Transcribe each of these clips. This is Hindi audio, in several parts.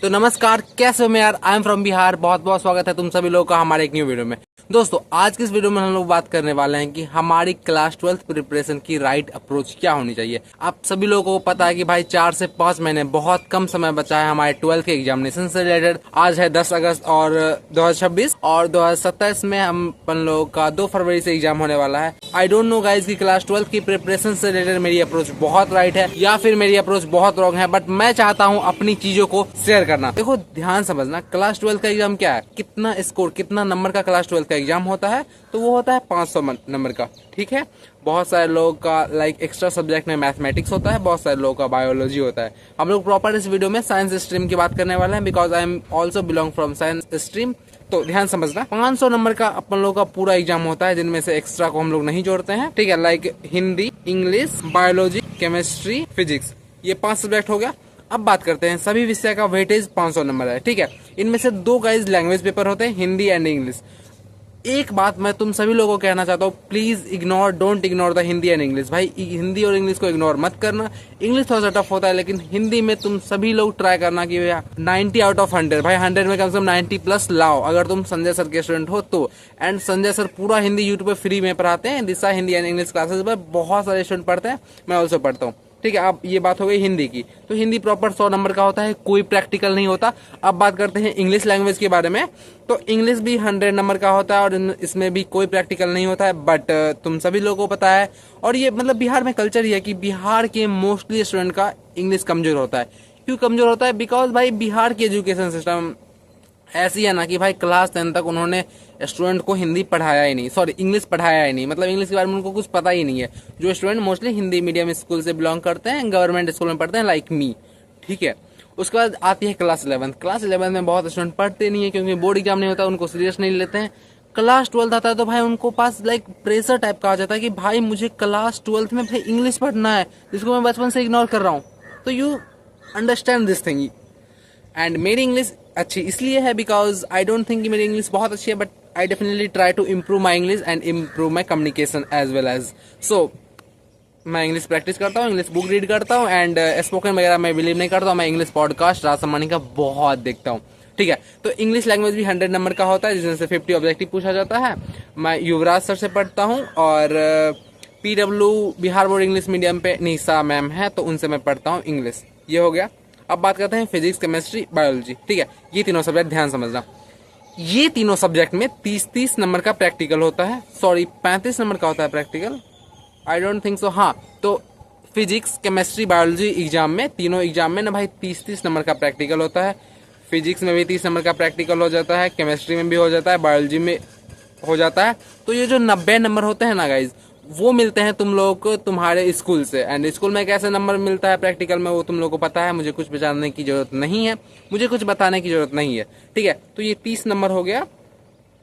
तो नमस्कार, कैसे हो मैं यार। I am from Bihar. बहुत बहुत स्वागत है तुम सभी लोगों का हमारे एक न्यू वीडियो में। दोस्तों, आज की इस वीडियो में हम लोग बात करने वाले हैं कि हमारी क्लास 12th प्रिपरेशन की राइट अप्रोच क्या होनी चाहिए। आप सभी लोगों को पता है कि भाई 4 से 5 महीने बहुत कम समय बचा है हमारे 12th के एग्जामिनेशन से रिलेटेड। आज है 10 अगस्त और 2026 और 2027 में हम अपन लोगों का 2 फरवरी से एग्जाम होने वाला है। आई डोंट नो गाइज की क्लास 12th की प्रिपरेशन से रिलेटेड मेरी अप्रोच बहुत राइट है या फिर मेरी अप्रोच बहुत रॉन्ग है, बट मैं चाहता हूँ अपनी चीजों को शेयर करना। देखो, ध्यान समझना, क्लास 12 का एग्जाम क्या है, कितना स्कोर, कितना नंबर का क्लास 12 का एग्जाम होता है, तो वो होता है 500 नंबर का। ठीक है, बहुत सारे लोगों का लाइक एक्स्ट्रा सब्जेक्ट में मैथमेटिक्स होता है, बहुत सारे लोगों का बायोलॉजी होता है। हम लोग प्रॉपर इस वीडियो में साइंस स्ट्रीम की बात करने वाले हैं, because I am also belong from science stream. तो ध्यान समझना, 500 नंबर का अपन लोग का पूरा एग्जाम होता है, जिनमें से एक्स्ट्रा को हम लोग नहीं जोड़ते हैं। ठीक है, like Hindi, English, biology, chemistry, physics, ये 5 सब्जेक्ट हो गया। अब बात करते हैं, सभी विषय का वेटेज 500 नंबर है। ठीक है, इनमें से 2 गाइज लैंग्वेज पेपर होते हैं, हिंदी एंड इंग्लिश। एक बात मैं तुम सभी लोगों को कहना चाहता हूँ, please don't ignore the Hindi and English. भाई, हिंदी और इंग्लिश को इग्नोर मत करना। इंग्लिश थोड़ा सा टफ होता है, लेकिन हिंदी में तुम सभी लोग ट्राई करना कि 90 आउट ऑफ 100, भाई 100 में कम से कम 90 प्लस लाओ, अगर तुम संजय सर के स्टूडेंट हो तो। एंड संजय सर पूरा हिंदी यूट्यूब पे फ्री में पढ़ाते हैं। दिशा हिंदी एंड इंग्लिश क्लासेस पर बहुत सारे स्टूडेंट पढ़ते हैं, मैं ऑल्सो पढ़ता हूँ। ठीक है, अब ये बात हो गई हिंदी की। तो हिंदी प्रॉपर 100 नंबर का होता है, कोई प्रैक्टिकल नहीं होता। अब बात करते हैं इंग्लिश लैंग्वेज के बारे में। तो इंग्लिश भी 100 नंबर का होता है और इसमें भी कोई प्रैक्टिकल नहीं होता है, बट तुम सभी लोगों को पता है, और ये मतलब बिहार में कल्चर ही है कि बिहार के मोस्टली स्टूडेंट का इंग्लिश कमजोर होता है। क्यों कमजोर होता है? बिकॉज भाई बिहार की एजुकेशन सिस्टम ऐसी है ना कि भाई क्लास 10 तक उन्होंने स्टूडेंट को हिंदी पढ़ाया ही नहीं, सॉरी इंग्लिश पढ़ाया ही नहीं, मतलब इंग्लिश के बारे में उनको कुछ पता ही नहीं है। जो student mostly Hindi medium school से बिलोंग करते हैं, गवर्नमेंट स्कूल में पढ़ते हैं, लाइक मी। ठीक है, उसके बाद आती है क्लास 11। क्लास 11 में बहुत स्टूडेंट पढ़ते नहीं है, क्योंकि बोर्ड एग्जाम नहीं होता, उनको सीरियस नहीं लेते हैं। क्लास 12 आता है तो भाई उनको पास लाइक प्रेशर टाइप का आ जाता है कि भाई मुझे क्लास 12 में भाई इंग्लिश पढ़ना है, जिसको मैं बचपन से इग्नोर कर रहा हूँ। तो you understand this thing. And मेरी इंग्लिश अच्छी इसलिए है बिकॉज आई डोंट थिंक कि मेरी इंग्लिश बहुत अच्छी है, but I definitely try to improve my English and improve my communication as well as. सो मैं इंग्लिश प्रैक्टिस करता हूँ, इंग्लिश बुक रीड करता हूँ, एंड स्पोकन वगैरह मैं बिलीव नहीं करता हूँ। मैं इंग्लिश पॉडकास्ट राज सम्मानी का बहुत देखता हूँ। ठीक है, तो इंग्लिश लैंग्वेज भी 100 नंबर का होता है, जिसमें से 50 ऑब्जेक्टिव पूछा जाता है। मैं युवराज सर से पढ़ता हूँ, और PW Bihar board English medium पे निशा मैम है, तो उनसे मैं पढ़ता हूँ इंग्लिश। ये हो गया। अब बात करते हैं फिजिक्स, केमिस्ट्री, बायोलॉजी। ठीक है, ये तीनों सब्जेक्ट ध्यान समझना। ये तीनों सब्जेक्ट में 30-30 नंबर का प्रैक्टिकल होता है, सॉरी 35 नंबर का होता है practical, I don't think so. हाँ, तो फिजिक्स, केमिस्ट्री, बायोलॉजी एग्जाम में, तीनों एग्जाम में ना भाई 30-30 नंबर का प्रैक्टिकल होता है। फिजिक्स में भी 30 नंबर का प्रैक्टिकल हो जाता है, केमिस्ट्री में भी हो जाता है, बायोलॉजी में हो जाता है। तो ये जो 90 नंबर होते हैं ना गाइज, वो मिलते हैं तुम लोगों को तुम्हारे स्कूल से। एंड स्कूल में कैसे नंबर मिलता है प्रैक्टिकल में, वो तुम लोगों को पता है, मुझे कुछ बताने की जरूरत नहीं है, मुझे कुछ बताने की जरूरत नहीं है। ठीक है, तो ये 30 नंबर हो गया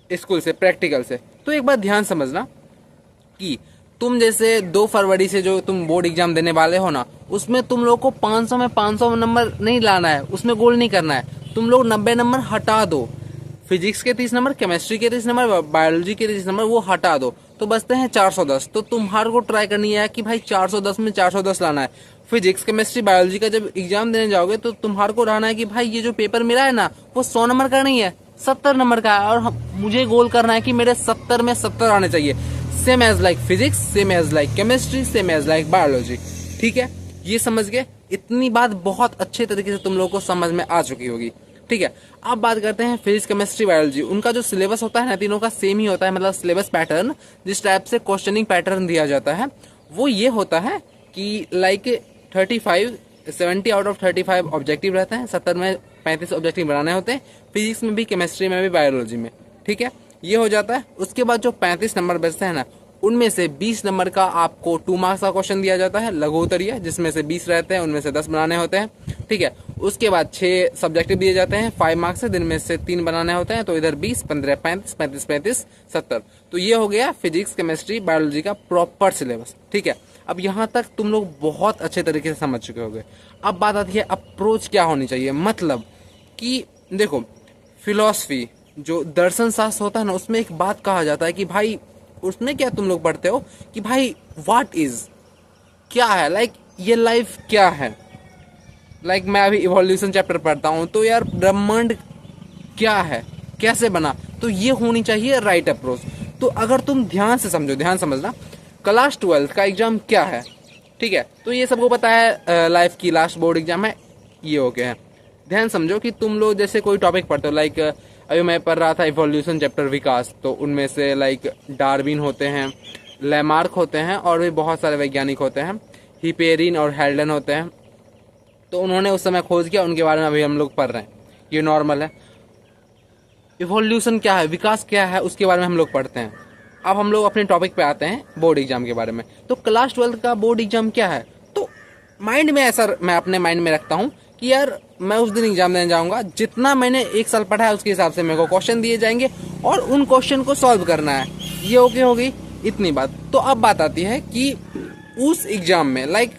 स्कूल से, प्रैक्टिकल से। तो एक बात ध्यान समझना कि तुम जैसे 2 फरवरी से जो तुम बोर्ड एग्जाम देने वाले हो ना, उसमें तुम लोग को 500 में 500 नंबर नहीं लाना है, उसमें गोल नहीं करना है। तुम लोग 90 नंबर हटा दो, फिजिक्स के 30 नंबर, केमिस्ट्री के 30 नंबर, बायोलॉजी के 30 नंबर, वो हटा दो, तो बचते हैं 410। तो तुम्हारे को ट्राई करनी है कि भाई 410 में 410 लाना है। फिजिक्स, केमिस्ट्री, बायोलॉजी का जब एग्जाम देने जाओगे, तो तुम्हारे को रहना है कि भाई ये जो पेपर मिला है ना, वो 100 नंबर का नहीं है, 70 नंबर का है, और मुझे गोल करना है कि मेरे 70 में 70 आने चाहिए। Same as like physics, same as like chemistry, same as like biology. ठीक है, ये समझ गए? इतनी बात बहुत अच्छे तरीके से तुम लोगों को समझ में आ चुकी होगी। ठीक है, अब बात करते हैं फिजिक्स, केमिस्ट्री, बायोलॉजी। उनका जो सिलेबस होता है ना, तीनों का सेम ही होता है, मतलब सिलेबस पैटर्न, जिस टाइप से क्वेश्चनिंग पैटर्न दिया जाता है वो ये होता है कि लाइक 70 आउट ऑफ 35 ऑब्जेक्टिव रहते हैं, 70 में 35 ऑब्जेक्टिव बनाने होते हैं, फिजिक्स में भी, केमिस्ट्री में भी, बायोलॉजी में। ठीक है, ये हो जाता है। उसके बाद जो 35 नंबर बचते हैं ना, उनमें से 20 नंबर का आपको 2 मार्क्स का क्वेश्चन दिया जाता है, लघु उत्तरीय, जिसमें से 20 रहते हैं, उनमें से 10 बनाने होते हैं। ठीक है, उसके बाद 6 सब्जेक्टिव दिए जाते हैं 5 मार्क्स से, जिनमें से 3 बनाने होते हैं, तो इधर 20, 15, 35, 35, 35, 70। तो ये हो गया फिजिक्स, केमिस्ट्री, बायोलॉजी का प्रॉपर सिलेबस। ठीक है, अब यहाँ तक तुम लोग बहुत अच्छे तरीके से समझ चुके होंगे। अब बात आती है अप्रोच क्या होनी चाहिए, मतलब कि देखो, फिलॉसफी जो दर्शन शास्त्र होता है ना, उसमें एक बात कहा जाता है कि भाई उसमें क्या तुम लोग पढ़ते हो कि भाई व्हाट इज, क्या है, लाइक ये लाइफ क्या है, लाइक मैं अभी इवोल्यूशन चैप्टर पढ़ता हूँ, तो यार ब्रह्मांड क्या है, कैसे बना, तो ये होनी चाहिए राइट अप्रोच। तो अगर तुम ध्यान से समझो, ध्यान समझना, क्लास 12th का एग्जाम क्या है, ठीक है, तो ये सबको पता है, लाइफ की लास्ट बोर्ड एग्जाम है, ये हो गया है। ध्यान समझो कि तुम लोग जैसे कोई टॉपिक पढ़ते हो, लाइक अभी मैं पढ़ रहा था इवोल्यूशन चैप्टर विकास, तो उनमें से लाइक डार्विन होते हैं, लैमार्क होते हैं, और भी बहुत सारे वैज्ञानिक होते हैं, हिपेरिन और हेल्डन होते हैं। तो उन्होंने उस समय खोज किया, उनके बारे में अभी हम लोग पढ़ रहे हैं, ये नॉर्मल है। इवोल्यूशन क्या है, विकास क्या है, उसके बारे में हम लोग पढ़ते हैं। अब हम लोग अपने टॉपिक पे आते हैं, बोर्ड एग्जाम के बारे में। तो क्लास 12th का बोर्ड एग्जाम क्या है, तो माइंड में ऐसा मैं अपने माइंड में रखता हूँ कि यार मैं उस दिन एग्जाम देने जाऊंगा, जितना मैंने एक साल पढ़ा है उसके हिसाब से मेरे को क्वेश्चन दिए जाएंगे और उन क्वेश्चन को सॉल्व करना है। ये ओके हो गई इतनी बात। तो अब बात आती है कि उस एग्जाम में लाइक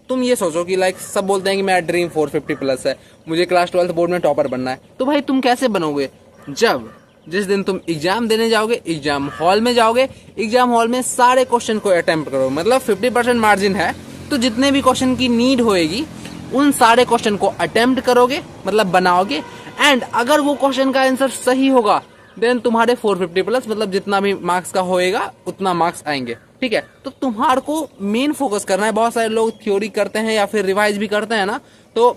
तुम ये सोचो कि लाइक सब बोलते हैं कि मेरा ड्रीम 450 प्लस है, मुझे क्लास 12th बोर्ड में टॉपर बनना है। तो भाई तुम कैसे बनोगे, जब जिस दिन तुम एग्जाम देने जाओगे, एग्जाम हॉल में जाओगे, एग्जाम हॉल में सारे क्वेश्चन को अटेम्प्ट करो, मतलब 50% मार्जिन है, तो जितने भी क्वेश्चन की नीड होएगी उन सारे क्वेश्चन को अटेम्प्ट करोगे, मतलब बनाओगे, एंड अगर वो क्वेश्चन का आंसर सही होगा देन तुम्हारे 450 प्लस, मतलब जितना भी मार्क्स का होएगा उतना मार्क्स आएंगे, ठीक है। तो तुम्हारे को मेन फोकस करना है। बहुत सारे लोग थ्योरी करते हैं या फिर रिवाइज भी करते हैं ना, तो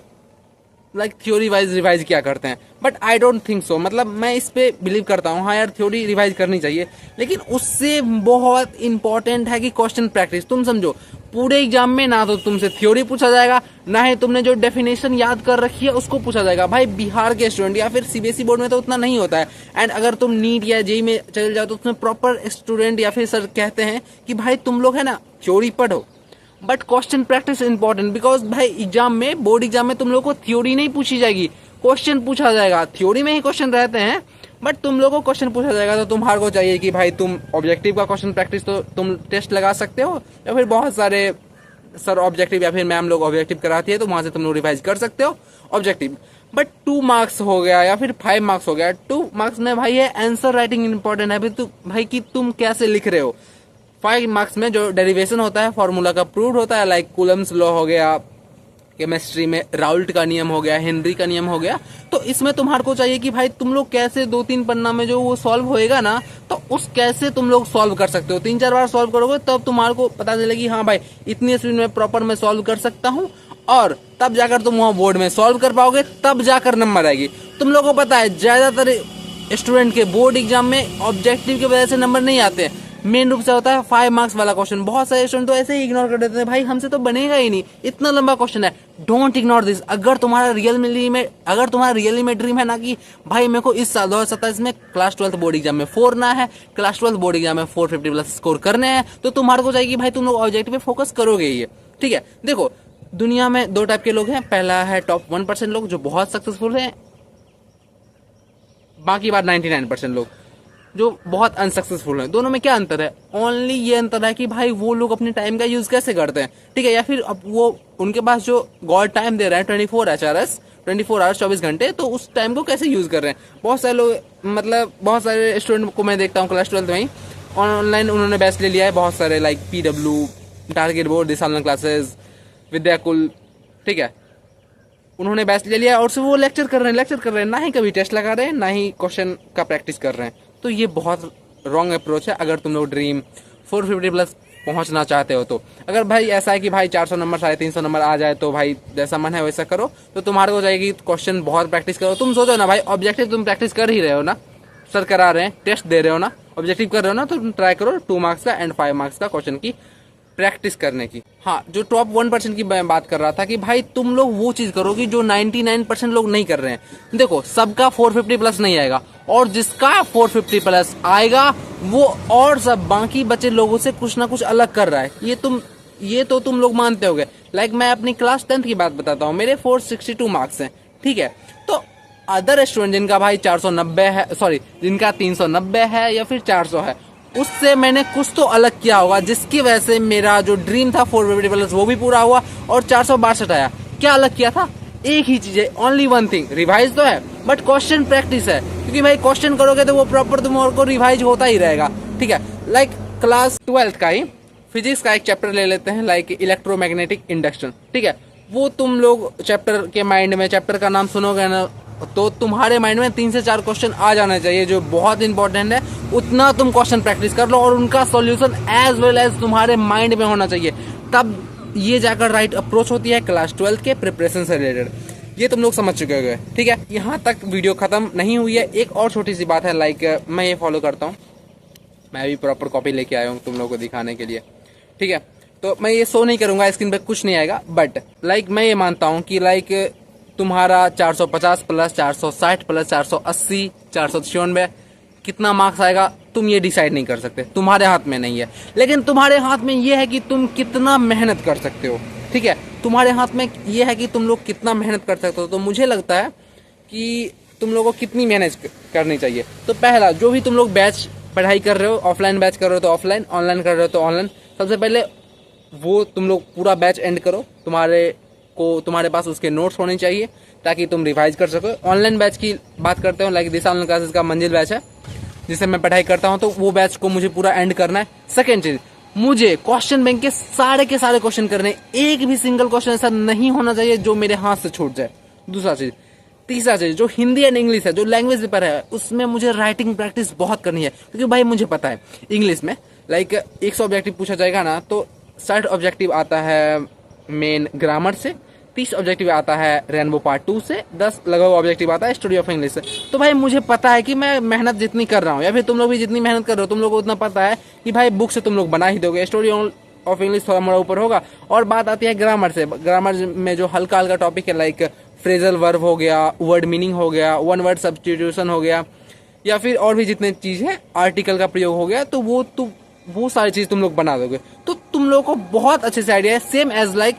लाइक थ्योरी वाइज रिवाइज क्या करते हैं, but I don't think so. मतलब मैं इस पे बिलीव करता हूँ, हाँ यार थ्योरी रिवाइज करनी चाहिए, लेकिन उससे बहुत इंपॉर्टेंट है कि क्वेश्चन प्रैक्टिस। तुम समझो पूरे एग्जाम में ना तो तुमसे थ्योरी पूछा जाएगा, ना ही तुमने जो डेफिनेशन याद कर रखी है उसको पूछा जाएगा। भाई बिहार के स्टूडेंट या फिर सीबीएसई बोर्ड में तो उतना नहीं होता है, एंड अगर तुम नीट या जेई में चले जाओ तो उसमें प्रॉपर स्टूडेंट या फिर सर कहते हैं कि भाई तुम लोग है ना थ्योरी पढ़ो, but question practice important, because भाई एग्जाम में, बोर्ड एग्जाम में तुम लोग को थ्योरी नहीं पूछी जाएगी, क्वेश्चन पूछा जाएगा। थ्योरी में ही क्वेश्चन रहते हैं बट तुम लोगों को क्वेश्चन पूछा जाएगा। तो तुम्हारे को चाहिए कि भाई तुम ऑब्जेक्टिव का क्वेश्चन प्रैक्टिस, तो तुम टेस्ट लगा सकते हो, या फिर बहुत सारे सर ऑब्जेक्टिव या फिर मैम लोग ऑब्जेक्टिव कराती है तो वहां से तुम लोग रिवाइज कर सकते हो ऑब्जेक्टिव। बट 2 मार्क्स हो गया या फिर 5 मार्क्स हो गया, 2 मार्क्स में भाई है आंसर राइटिंग इंपॉर्टेंट है भाई कि तुम कैसे लिख रहे हो। 5 मार्क्स में जो डेरिवेशन होता है, फॉर्मूला का प्रूव होता है, लाइक कूलम्स लॉ हो गया, केमिस्ट्री में राउल्ट का नियम हो गया, हेनरी का नियम हो गया, तो इसमें तुम्हारे को चाहिए कि भाई तुम लोग कैसे 2-3 पन्ना में जो वो सॉल्व होएगा ना, तो उस कैसे तुम लोग सॉल्व कर सकते हो। 3-4 बार सॉल्व करोगे तब तुम्हारे को पता चलेगी हाँ भाई इतनी स्पीड में प्रॉपर में सॉल्व कर सकता हूँ, और तब जाकर तुम वहां बोर्ड में सॉल्व कर पाओगे, तब जाकर नंबर आएगी। तुम लोगों को पता है ज्यादातर स्टूडेंट के बोर्ड एग्जाम में ऑब्जेक्टिव की वजह से नंबर नहीं आते हैं, मेन रूप से होता है 5 मार्क्स वाला क्वेश्चन। बहुत सारे स्टूडेंट तो ऐसे ही इग्नोर कर देते हैं, भाई हमसे तो बनेगा ही नहीं, इतना लंबा क्वेश्चन है। Don't ignore this. अगर तुम्हारा रियली में ड्रीम है ना कि भाई मेरे को इस साल 2027 में क्लास 12th बोर्ड एग्जाम में 4 ना है, क्लास 12th बोर्ड एग्जाम में 450 प्लस स्कोर करने हैं, तो तुम्हारे को चाहिए कि भाई तुम लोग ऑब्जेक्टिव पे फोकस करोगे ये, ठीक है। देखो दुनिया में 2 टाइप के लोग हैं, पहला है टॉप 1% लोग जो बहुत सक्सेसफुल हैं, बाकी बात 99% लोग जो बहुत अनसक्सेसफुल है। दोनों में क्या अंतर है, ओनली ये अंतर है कि भाई वो लोग अपने टाइम का यूज कैसे करते हैं, ठीक है, या फिर अब वो उनके पास जो गॉड टाइम दे रहा है 24 आवर्स 24 घंटे, तो उस टाइम को कैसे यूज कर रहे हैं। बहुत सारे लोग, मतलब बहुत सारे स्टूडेंट को मैं देखता हूँ क्लास 12th में ही ऑनलाइन उन्होंने बैच ले लिया है, बहुत सारे like PW, target board, this online classes, Vidyakul, ठीक है, उन्होंने बैच ले लिया और सिर्फ वो लेक्चर कर रहे हैं, ना ही कभी टेस्ट लगा रहे हैं, ना ही क्वेश्चन का प्रैक्टिस कर रहे हैं। तो ये बहुत रॉन्ग अप्रोच है अगर तुम लोग ड्रीम 450 प्लस पहुंचना चाहते हो तो। अगर भाई ऐसा है कि भाई 400 नंबर 350 नंबर आ जाए तो भाई जैसा मन है वैसा करो, तो तुम्हारे को जाएगी क्वेश्चन बहुत प्रैक्टिस करो। तुम सोचो ना भाई ऑब्जेक्टिव तुम प्रैक्टिस कर ही रहे हो ना, सर करा रहे हैं, टेस्ट दे रहे हो ना, ऑब्जेक्टिव कर रहे हो ना, तो तुम ट्राई करो 2 मार्क्स का एंड 5 मार्क्स का क्वेश्चन की प्रैक्टिस करने की। हाँ, जो टॉप 1% की मैं बात कर रहा था कि भाई तुम लोग वो चीज करोगे जो 99% लोग नहीं कर रहे हैं। देखो सबका 450 प्लस नहीं आएगा, और जिसका 450 प्लस आएगा वो और सब बाकी बचे लोगों से कुछ ना कुछ अलग कर रहा है। ये तो तुम लोग मानते होगे। लाइक मैं अपनी क्लास 10th की बात बताता हूँ, मेरे 462 मार्क्स हैं, ठीक है। तो अदर स्टूडेंट जिनका भाई 490 है, सॉरी जिनका 390 है या फिर 400 है, उससे मैंने कुछ तो अलग किया होगा जिसकी वजह से मेरा जो ड्रीम था 450 प्लस वो भी पूरा हुआ और 462 आया। क्या अलग किया था? एक ही चीज है, ओनली वन थिंग, रिवाइज तो है बट क्वेश्चन प्रैक्टिस है, क्योंकि भाई क्वेश्चन करोगे तो वो प्रॉपर तुम्हारे को रिवाइज होता ही रहेगा, ठीक है। लाइक क्लास 12th का ही फिजिक्स का एक चैप्टर ले लेते हैं, लाइक इलेक्ट्रोमैग्नेटिक इंडक्शन, ठीक है। वो तुम लोग चैप्टर के माइंड में, चैप्टर का नाम सुनोगे ना तो तुम्हारे माइंड में 3 से 4 क्वेश्चन आ जाना चाहिए जो बहुत इंपॉर्टेंट है। उतना तुम क्वेश्चन प्रैक्टिस कर लो और उनका सॉल्यूशन एज वेल एज तुम्हारे माइंड में होना चाहिए, तब ये जाकर राइट अप्रोच होती है क्लास 12 के प्रिपरेशन से रिलेटेड। ये तुम लोग समझ चुके होंगे, ठीक है। यहाँ तक वीडियो खत्म नहीं हुई है, एक और छोटी सी बात है। लाइक मैं ये फॉलो करता हूँ, मैं भी प्रॉपर कॉपी लेके आया हूँ तुम लोगों को दिखाने के लिए, ठीक है। तो मैं ये शो नहीं करूंगा, स्क्रीन पे कुछ नहीं आएगा, बट लाइक मैं ये मानता हूँ कि लाइक तुम्हारा 450 प्लस 460 प्लस 480 496 कितना मार्क्स आएगा तुम ये डिसाइड नहीं कर सकते, तुम्हारे हाथ में नहीं है। लेकिन तुम्हारे हाथ में ये है कि तुम कितना मेहनत कर सकते हो, ठीक है। तुम्हारे हाथ में ये है कि तुम लोग कितना मेहनत कर सकते हो। तो मुझे लगता है कि तुम लोगों को कितनी मेहनत करनी चाहिए। तो पहला, जो भी तुम लोग बैच पढ़ाई कर रहे हो, ऑफलाइन बैच कर रहे हो तो ऑफलाइन, ऑनलाइन कर रहे हो तो ऑनलाइन, सबसे पहले वो तुम लोग पूरा बैच एंड करो। तुम्हारे पास उसके नोट्स होने चाहिए ताकि तुम रिवाइज कर सको। ऑनलाइन बैच की बात करते हो, लाइक दिशा ऑनलाइन क्लासेस का मंजिल बैच है जिससे मैं पढ़ाई करता हूं, तो वो बैच को मुझे पूरा एंड करना है। सेकेंड चीज, मुझे क्वेश्चन बैंक के सारे क्वेश्चन करने, एक भी सिंगल क्वेश्चन ऐसा नहीं होना चाहिए जो मेरे हाथ से छूट जाए। दूसरा चीज, तीसरा चीज, जो हिंदी एंड इंग्लिश है, जो लैंग्वेज पेपर है, उसमें मुझे राइटिंग प्रैक्टिस बहुत करनी है। क्योंकि भाई मुझे पता है इंग्लिश में लाइक 100 ऑब्जेक्टिव पूछा जाएगा ना, तो 60 ऑब्जेक्टिव आता है मेन ग्रामर से, 30 ऑब्जेक्टिव आता है रेनबो पार्ट 2 से, 10 लगभग ऑब्जेक्टिव आता है स्टडी ऑफ इंग्लिश से। तो भाई मुझे पता है कि मैं मेहनत जितनी कर रहा हूँ, या फिर तुम लोग भी जितनी मेहनत कर रहे हो, तुम लोग को उतना पता है कि भाई बुक से तुम लोग बना ही दोगे। स्टडी ऑफ इंग्लिश थोड़ा मोड़ा ऊपर होगा। और बात आती है ग्रामर से, ग्रामर में जो हल्का हल्का टॉपिक है, लाइक फ्रेजल वर्ब हो गया, वर्ड मीनिंग हो गया, वन वर्ड सब्स्टिट्यूशन हो गया, या फिर और भी जितने चीज है, आर्टिकल का प्रयोग हो गया, तो वो सारी चीज तुम लोग बना दोगे। तो तुम लोग को बहुत अच्छे से आइडिया है। सेम एज लाइक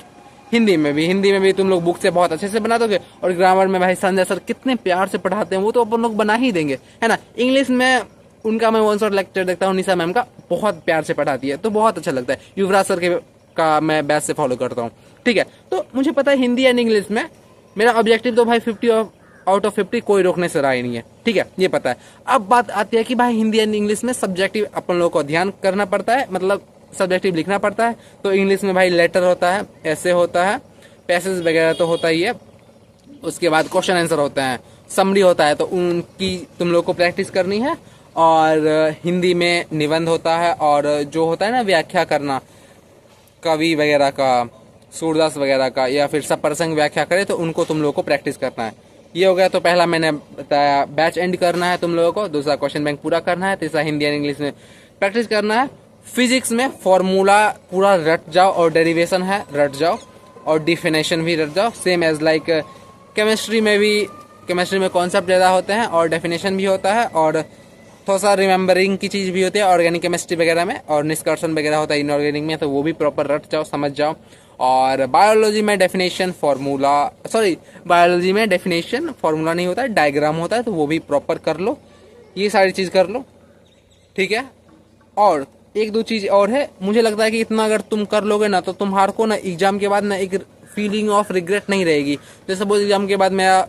हिंदी में भी तुम लोग बुक से बहुत अच्छे से बना दोगे। और ग्रामर में भाई संजय सर कितने प्यार से पढ़ाते हैं, वो तो अपन लोग बना ही देंगे, है ना। इंग्लिश में उनका मैं वन शॉट लेक्चर देखता हूँ, निशा मैम का, बहुत प्यार से पढ़ाती है, तो बहुत अच्छा लगता है। युवराज सर का मैं बैच से फॉलो करता हूँ, ठीक है। तो मुझे पता है हिंदी एंड इंग्लिश में मेरा ऑब्जेक्टिव तो भाई 50 आउट ऑफ 50 कोई रोकने से रहा ही नहीं है, ठीक है, ये पता है। अब बात आती है कि भाई हिंदी एंड इंग्लिश में सब्जेक्टिव अपन लोगों को ध्यान करना पड़ता है, मतलब सब्जेक्टिव लिखना पड़ता है। तो इंग्लिश में भाई लेटर होता है, ऐसे होता है, पैसेज वगैरह तो होता ही है, उसके बाद क्वेश्चन आंसर होते हैं, समरी होता है, तो उनकी तुम लोग को प्रैक्टिस करनी है। और हिंदी में निबंध होता है, और जो होता है ना व्याख्या करना, कवि वगैरह का, सूरदास वगैरह का, या फिर सब प्रसंग व्याख्या करे, तो उनको तुम लोगों को प्रैक्टिस करना है। ये हो गया। तो पहला मैंने बताया बैच एंड करना है तुम लोगों को, दूसरा क्वेश्चन बैंक पूरा करना है, तीसरा हिंदी एंड इंग्लिश में प्रैक्टिस करना है। फिजिक्स में फॉर्मूला पूरा रट जाओ, और डेरिवेशन है रट जाओ, और डिफिनेशन भी रट जाओ। सेम एज लाइक केमिस्ट्री में कॉन्सेप्ट ज़्यादा होते हैं और डेफिनेशन भी होता है, और थोड़ा सा रिमेम्बरिंग की चीज़ भी होती है ऑर्गेनिक केमिस्ट्री वगैरह में, और निष्कर्षण वगैरह होता है इनऑर्गेनिक में, तो वो भी प्रॉपर रट जाओ, समझ जाओ। और बायोलॉजी में डेफिनेशन फार्मूला नहीं होता है, डायग्राम होता है, तो वो भी प्रॉपर कर लो। ये सारी चीज़ कर लो, ठीक है। और एक दो चीज़ और है, मुझे लगता है कि इतना अगर तुम कर लोगे ना, तो तुम्हारे को ना एग्जाम के बाद ना एक फीलिंग ऑफ रिग्रेट नहीं रहेगी। जैसे सपोज एग्जाम के बाद मेरा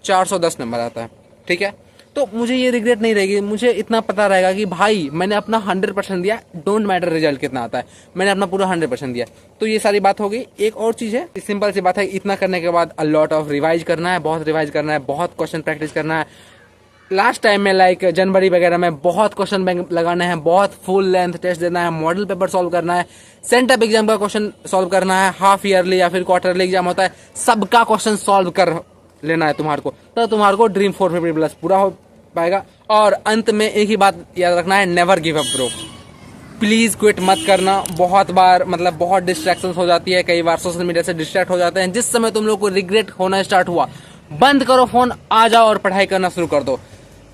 410 नंबर आता है, ठीक है, तो मुझे ये रिग्रेट नहीं रहेगी। मुझे इतना पता रहेगा कि भाई मैंने अपना 100% दिया, डोंट मैटर रिजल्ट कितना आता है, मैंने अपना पूरा 100% दिया। तो ये सारी बात हो गई। एक और चीज़ है, सिंपल सी बात है, इतना करने के बाद अ लॉट ऑफ रिवाइज करना है, बहुत रिवाइज करना है, बहुत क्वेश्चन प्रैक्टिस करना है। लास्ट टाइम में लाइक जनवरी वगैरह में बहुत क्वेश्चन बैंक लगाने हैं, बहुत फुल लेंथ टेस्ट देना है, मॉडल पेपर सॉल्व करना है, सेंटअप एग्जाम का क्वेश्चन सॉल्व करना है, हाफ ईयरली या फिर क्वार्टरली एग्जाम होता है, सबका क्वेश्चन सॉल्व कर लेना है तुम्हारे को, तो तुम्हारे को ड्रीम 450+ पूरा हो पाएगा। और अंत में एक ही बात याद रखना है, never give up bro, please quit मत करना। बहुत बार मतलब बहुत डिस्ट्रैक्शन हो जाती है, कई बार सोशल मीडिया से डिस्ट्रैक्ट हो जाते हैं। जिस समय तुम लोग को रिग्रेट होना स्टार्ट हुआ, बंद करो फोन, आ जाओ और पढ़ाई करना शुरू कर दो।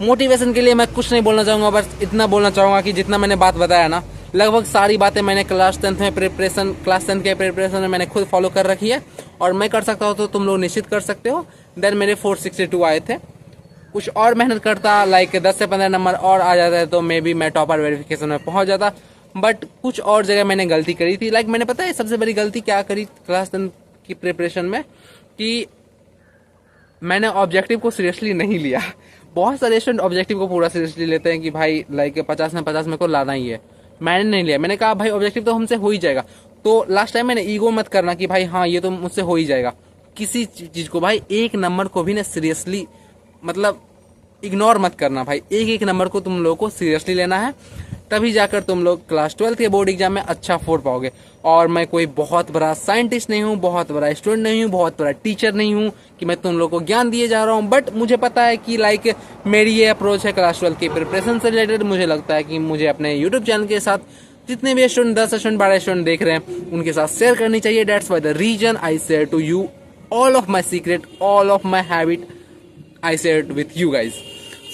मोटिवेशन के लिए मैं कुछ नहीं बोलना चाहूंगा, बस इतना बोलना चाहूंगा कि जितना मैंने बात बताया ना, लगभग सारी बातें मैंने क्लास 10 के प्रिपरेशन में मैंने खुद फॉलो कर रखी है, और मैं कर सकता हूँ तो तुम लोग निश्चित कर सकते हो। देन मेरे 462 आए थे। कुछ और मेहनत करता, लाइक 10 से 15 नंबर और आ जाता है, तो मे बी मैं टॉपर वेरिफिकेशन में पहुंच जाता। बट कुछ और जगह मैंने गलती करी थी। लाइक मैंने पता है सबसे बड़ी गलती क्या करी क्लास 10 की प्रिपरेशन में, कि मैंने ऑब्जेक्टिव को सीरियसली नहीं लिया। बहुत सारे स्टूडेंट ऑब्जेक्टिव को पूरा सीरियसली लेते हैं कि भाई लाइक 50 में 50 में को लाना ही है। मैंने नहीं लिया। मैंने कहा भाई ऑब्जेक्टिव तो हमसे हो ही जाएगा। तो लास्ट टाइम मैंने ईगो मत करना कि भाई हाँ ये तो मुझसे हो ही जाएगा। किसी चीज को भाई एक नंबर को भी ना सीरियसली मतलब इग्नोर मत करना भाई। एक एक नंबर को तुम लोगों को सीरियसली लेना है, तभी जाकर तुम लोग क्लास 12 के बोर्ड एग्जाम में अच्छा फोड़ पाओगे। और मैं कोई बहुत बड़ा साइंटिस्ट नहीं हूँ, बहुत बड़ा स्टूडेंट नहीं हूँ, बहुत बड़ा टीचर नहीं हूँ कि मैं तुम लोगों को ज्ञान दिए जा रहा हूँ। बट मुझे पता है कि लाइक मेरी ये अप्रोच है क्लास 12 की प्रिपरेशन से रिलेटेड। मुझे लगता है कि मुझे अपने यूट्यूब चैनल के साथ जितने भी स्टूडेंट 10 स्टूडेंट 12 स्टूडेंट देख रहे हैं उनके साथ शेयर करनी चाहिए। That's why the reason I share to you all of my secret, all of my habit I share with you guys.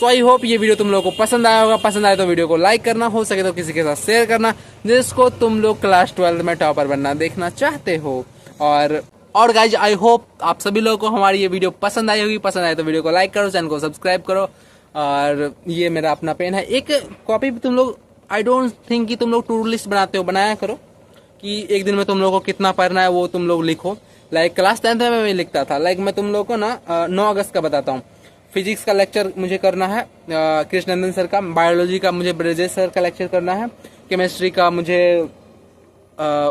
So I hope ये वीडियो तुम लोगों को पसंद आया होगा। पसंद आए तो वीडियो को लाइक करना, हो सके तो किसी के साथ शेयर करना जिसको तुम लोग क्लास 12 में टॉपर बनना देखना चाहते हो। और गाइज आई होप आप सभी लोगों को हमारी ये वीडियो पसंद आई होगी। पसंद आए तो वीडियो को लाइक करो, चैनल को सब्सक्राइब करो। और ये मेरा अपना पेन है, एक कॉपी भी तुम लोग आई डोंट थिंक कि तुम लोग टू डू लिस्ट बनाते हो, बनाया करो कि एक दिन में तुम लोगों को कितना पढ़ना है वो तुम लोग लिखो। लाइक क्लास 10th में मैं लिखता था। लाइक मैं तुम लोगों को ना 9 अगस्त का बताता हूँ। फिजिक्स का लेक्चर मुझे करना है कृष्णनंदन सर का, बायोलॉजी का मुझे ब्रजेश सर का लेक्चर करना है, केमिस्ट्री का मुझे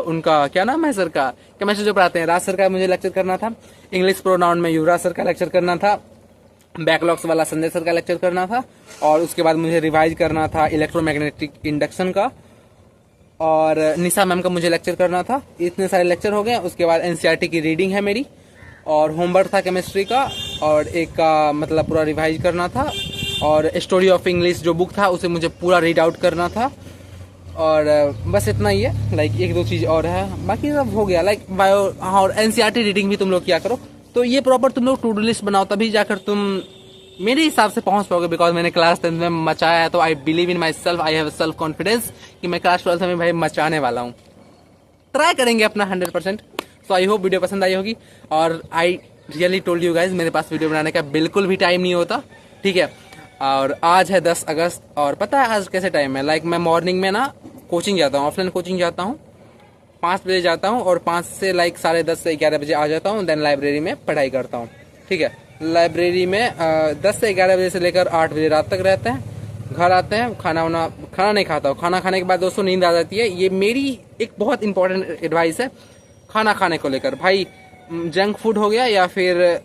उनका क्या नाम है सर का, केमिस्ट्री जो पढ़ाते हैं राज सर का मुझे लेक्चर करना था, इंग्लिश प्रोनाउन में युवराज सर का लेक्चर करना था, बैकलॉग्स वाला संजय सर का लेक्चर करना था, और उसके बाद मुझे रिवाइज करना था इलेक्ट्रोमैग्नेटिक इंडक्शन का, और निशा मैम का मुझे लेक्चर करना था। इतने सारे लेक्चर हो गए। उसके बाद एनसीईआरटी की रीडिंग है मेरी, और होमवर्क था केमिस्ट्री का, और एक का मतलब पूरा रिवाइज करना था, और स्टोरी ऑफ इंग्लिश जो बुक था उसे मुझे पूरा रीड आउट करना था। और बस इतना ही है। लाइक एक दो चीज और है, बाकी सब हो गया। लाइक बायो और एनसीईआरटी रीडिंग भी तुम लोग किया करो। तो ये प्रॉपर तुम लोग टू डू लिस्ट बनाओ, तभी जाकर तुम मेरे हिसाब से पहुंच पाओगे। बिकॉज मैंने क्लास 10 में मचाया है, तो I believe in my self, I have self confidence कि मैं क्लास 12 में भाई मचाने वाला हूँ। ट्राई करेंगे अपना 100%। सो आई होप वीडियो पसंद आई होगी। और I really told you guys, मेरे पास वीडियो बनाने का बिल्कुल भी टाइम नहीं होता, ठीक है। और आज है 10 अगस्त, और पता है आज कैसे टाइम है। लाइक मैं मॉर्निंग में ना कोचिंग जाता हूँ, ऑफलाइन कोचिंग जाता हूँ, 5 बजे जाता हूँ, और 5 से लाइक 10:30 से 11 बजे आ जाता हूँ। देन लाइब्रेरी में पढ़ाई करता हूँ, ठीक है। लाइब्रेरी में 10 से 11 बजे से लेकर 8 बजे रात तक रहते हैं। घर आते हैं, खाना नहीं खाता हूँ। खाना खाने के बाद दोस्तों नींद आ जाती है। ये मेरी एक बहुत इंपॉर्टेंट एडवाइस है खाना खाने को लेकर। भाई जंक फूड हो गया या फिर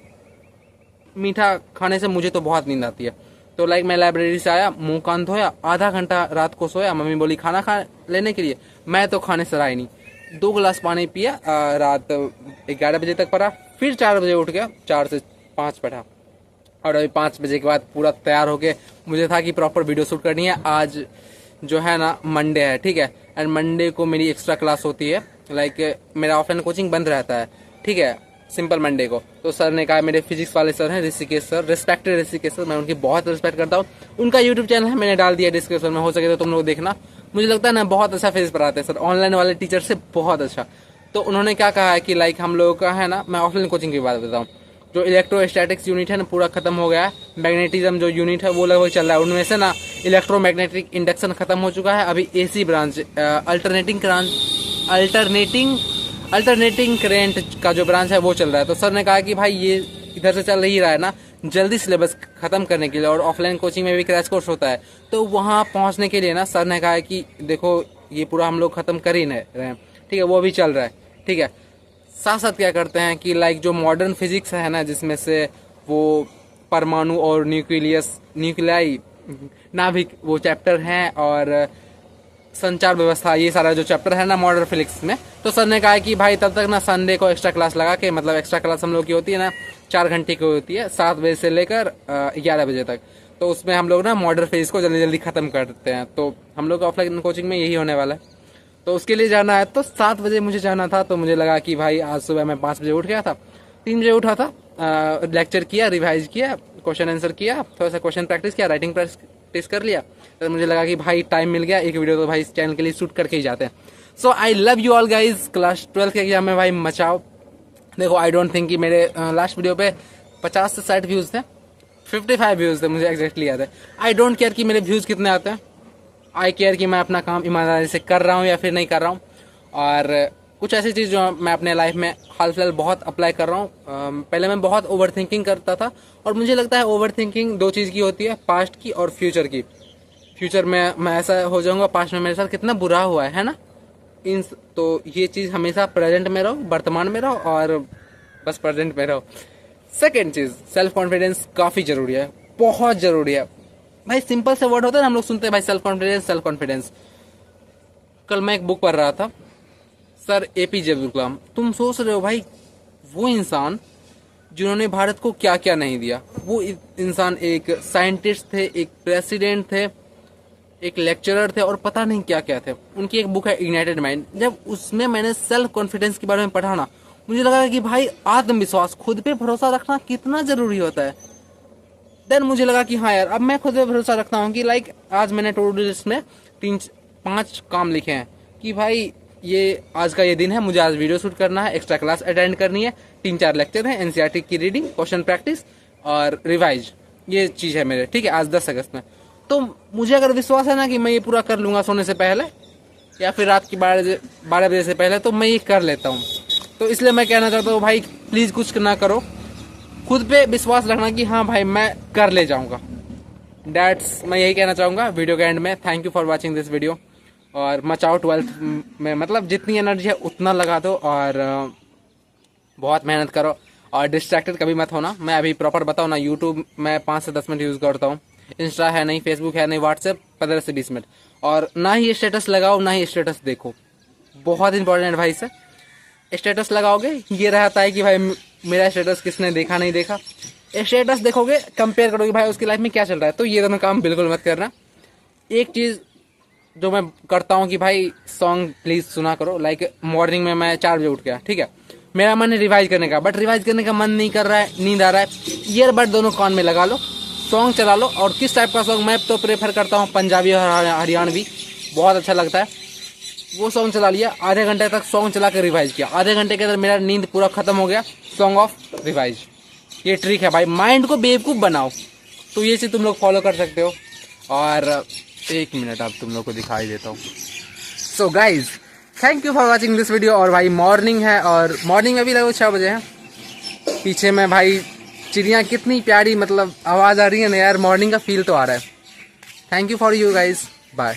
मीठा खाने से मुझे तो बहुत नींद आती है। तो लाइक मैं लाइब्रेरी से आया, मुंह कान धोया, आधा घंटा रात को सोया। मम्मी बोली खाना खा लेने के लिए, मैं तो खाने से रहा ही नहीं। 2 गिलास पानी पिया, रात 11 बजे तक पढ़ा, फिर 4 बजे उठ गया, 4 से 5 पढ़ा। और अभी 5 बजे के बाद पूरा तैयार होके मुझे था कि प्रॉपर वीडियो शूट करनी है। आज जो है ना मंडे है, ठीक है। एंड मंडे को मेरी एक्स्ट्रा क्लास होती है। लाइक मेरा ऑफलाइन कोचिंग बंद रहता है, ठीक है, सिंपल मंडे को। तो सर ने कहा, मेरे फिजिक्स वाले सर हैं Rishikesh sir, respected Rishikesh sir, मैं उनकी बहुत रिस्पेक्ट करता हूँ। उनका यूट्यूब चैनल है, मैंने डाल दिया डिस्क्रिप्शन में, हो सके तो तुम लोग देखना। मुझे लगता है ना बहुत अच्छा फिजिक्स पढ़ाते हैं सर, ऑनलाइन वाले टीचर से बहुत अच्छा। तो उन्होंने क्या कहा है कि लाइक हम लोगों का है ना, मैं ऑफलाइन कोचिंग की बात बताऊँ, जो इलेक्ट्रोस्टैटिक्स यूनिट है ना पूरा खत्म हो गया है। मैग्नेटिज्म जो यूनिट है वो लगभग चल रहा है। उनमें से ना इलेक्ट्रोमैग्नेटिक इंडक्शन खत्म हो चुका है। अभी एसी ब्रांच अल्टरनेटिंग करेंट का जो ब्रांच है वो चल रहा है। तो सर ने कहा कि भाई ये इधर से चल ही रहा है ना, जल्दी सिलेबस खत्म करने के लिए, और ऑफलाइन कोचिंग में भी क्रैश कोर्स होता है, तो वहाँ पहुँचने के लिए ना सर ने कहा कि देखो ये पूरा हम लोग खत्म कर ही नहीं रहे हैं, ठीक है, वो भी चल रहा है, ठीक है। साथ साथ क्या करते हैं कि लाइक जो मॉडर्न फिजिक्स है ना, जिसमें से वो परमाणु और न्यूक्लियाई नाभिक वो चैप्टर हैं, और संचार व्यवस्था, ये सारा जो चैप्टर है ना मॉडर्न फिजिक्स में, तो सर ने कहा कि भाई तब तक ना संडे को एक्स्ट्रा क्लास लगा के, मतलब एक्स्ट्रा क्लास हम लोग की होती है ना 4 घंटे की होती है, 7 बजे से लेकर 11 बजे तक। तो उसमें हम लोग ना मॉडर्न फिजिक्स को जल्दी जल्दी खत्म करते हैं। तो हम लोग ऑफलाइन कोचिंग में यही होने वाला है। तो उसके लिए जाना है, तो 7 बजे मुझे जाना था। तो मुझे लगा कि भाई आज सुबह मैं 5 बजे उठ गया था, 3 बजे उठा था, लेक्चर किया, रिवाइज किया, क्वेश्चन आंसर किया, थोड़ा सा क्वेश्चन प्रैक्टिस किया, राइटिंग प्रैक्टिस कर लिया। तो मुझे लगा कि भाई टाइम मिल गया, एक वीडियो तो भाई इस चैनल के लिए शूट करके ही जाते हैं। So I love you all guys. Class 12 के एग्जाम में भाई मचाओ। देखो आई डोंट थिंक कि मेरे लास्ट वीडियो पे 50 से 60 व्यूज थे, 55 व्यूज थे, मुझे एग्जैक्टली याद है। आई डोंट केयर कि मेरे व्यूज कितने आते हैं, आई केयर कि मैं अपना काम ईमानदारी से कर रहा हूँ या फिर नहीं कर रहा हूँ। और कुछ ऐसी चीज़ जो मैं अपने लाइफ में हाल फिलहाल बहुत अप्लाई कर रहा हूँ। पहले मैं बहुत ओवर थिंकिंग करता था, और मुझे लगता है ओवर थिंकिंग 2 चीज़ की होती है, पास्ट की और फ्यूचर की। फ्यूचर में मैं ऐसा हो जाऊंगा, पास्ट में मेरे साथ कितना बुरा हुआ है ना, इन तो ये चीज़ हमेशा प्रेजेंट में रहो, वर्तमान में रहो और बस प्रेजेंट में रहो। सेकेंड चीज़, सेल्फ कॉन्फिडेंस काफ़ी ज़रूरी है, बहुत ज़रूरी है भाई। सिंपल से वर्ड होता है ना, हम लोग सुनते हैं भाई सेल्फ कॉन्फिडेंस सेल्फ कॉन्फिडेंस। कल मैं एक बुक पढ़ रहा था, सर APJ अब्दुल कलाम। तुम सोच रहे हो भाई, वो इंसान जिन्होंने भारत को क्या क्या नहीं दिया, वो इंसान एक साइंटिस्ट थे, एक प्रेसिडेंट थे, एक लेक्चरर थे और पता नहीं क्या क्या थे। उनकी एक बुक है इग्नाइटेड माइंड। जब उसमें मैंने सेल्फ कॉन्फिडेंस के बारे में पढ़ा ना, मुझे लगा कि भाई आत्मविश्वास, खुद पे भरोसा रखना कितना जरूरी होता है। देन मुझे लगा कि हाँ यार, अब मैं खुद पे भरोसा रखता हूँ कि लाइक आज मैंने टू डू लिस्ट में 3-5 काम लिखे हैं कि भाई ये आज का ये दिन है, मुझे आज वीडियो शूट करना है, एक्स्ट्रा क्लास अटेंड करनी है, 3-4 लेक्चर हैं, NCERT की रीडिंग, क्वेश्चन प्रैक्टिस और रिवाइज, ये चीज़ है मेरे, ठीक है, आज 10 अगस्त में। तो मुझे अगर विश्वास है ना कि मैं ये पूरा कर लूँगा सोने से पहले या फिर रात की 12 बजे से पहले, तो मैं ये कर लेता हूँ। तो इसलिए मैं कहना चाहता हूँ भाई, प्लीज़ कुछ ना करो, खुद पे विश्वास रखना कि हाँ भाई मैं कर ले जाऊँगा। मैं यही कहना चाहूँगा वीडियो के एंड में। Thank you for watching this video. और मचाओ 12th में, मतलब जितनी एनर्जी है उतना लगा दो और बहुत मेहनत करो और डिस्ट्रैक्टेड कभी मत होना। मैं अभी प्रॉपर बताऊँ ना, यूट्यूब मैं 5 से 10 मिनट यूज़ करता हूँ, इंस्टा है नहीं, फेसबुक है नहीं, व्हाट्सएप 15 से 20 मिनट, और ना ही स्टेटस लगाओ ना ही स्टेटस देखो। बहुत इंपॉर्टेंट एडवाइस है। स्टेटस लगाओगे ये रहता है कि भाई मेरा स्टेटस किसने देखा नहीं देखा। स्टेटस देखोगे, कंपेयर करोगे भाई उसकी लाइफ में क्या चल रहा है, तो ये दोनों काम बिल्कुल मत करना। एक चीज़ जो मैं करता हूँ कि भाई सॉन्ग प्लीज़ सुना करो। लाइक मॉर्निंग में मैं 4 बजे उठ गया, ठीक है, मेरा मन है रिवाइज करने का, बट रिवाइज करने का मन नहीं कर रहा है, नींद आ रहा है, ईयरबड दोनों कान में लगा लो, सॉन्ग चला लो। और किस टाइप का सॉन्ग मैं तो प्रेफर करता हूँ, पंजाबी और हरियाणवी, बहुत अच्छा लगता है। वो सॉन्ग चला लिया, आधे घंटे तक सॉन्ग चला कर रिवाइज किया, आधे घंटे के अंदर मेरा नींद पूरा खत्म हो गया। सॉन्ग ऑफ रिवाइज, ये ट्रिक है भाई, माइंड को बेवकूफ़ बनाओ। तो ये चीज़ तुम लोग फॉलो कर सकते हो। और 1 मिनट अब तुम लोग को दिखाई देता हूँ। So guys, thank you for watching this video. और भाई मॉर्निंग है और मॉर्निंग में भी लगभग 6 बजे है। पीछे में भाई चिड़ियाँ कितनी प्यारी, मतलब आवाज़ आ रही है ना यार, मॉर्निंग का फील तो आ रहा है। Thank you for you guys, bye.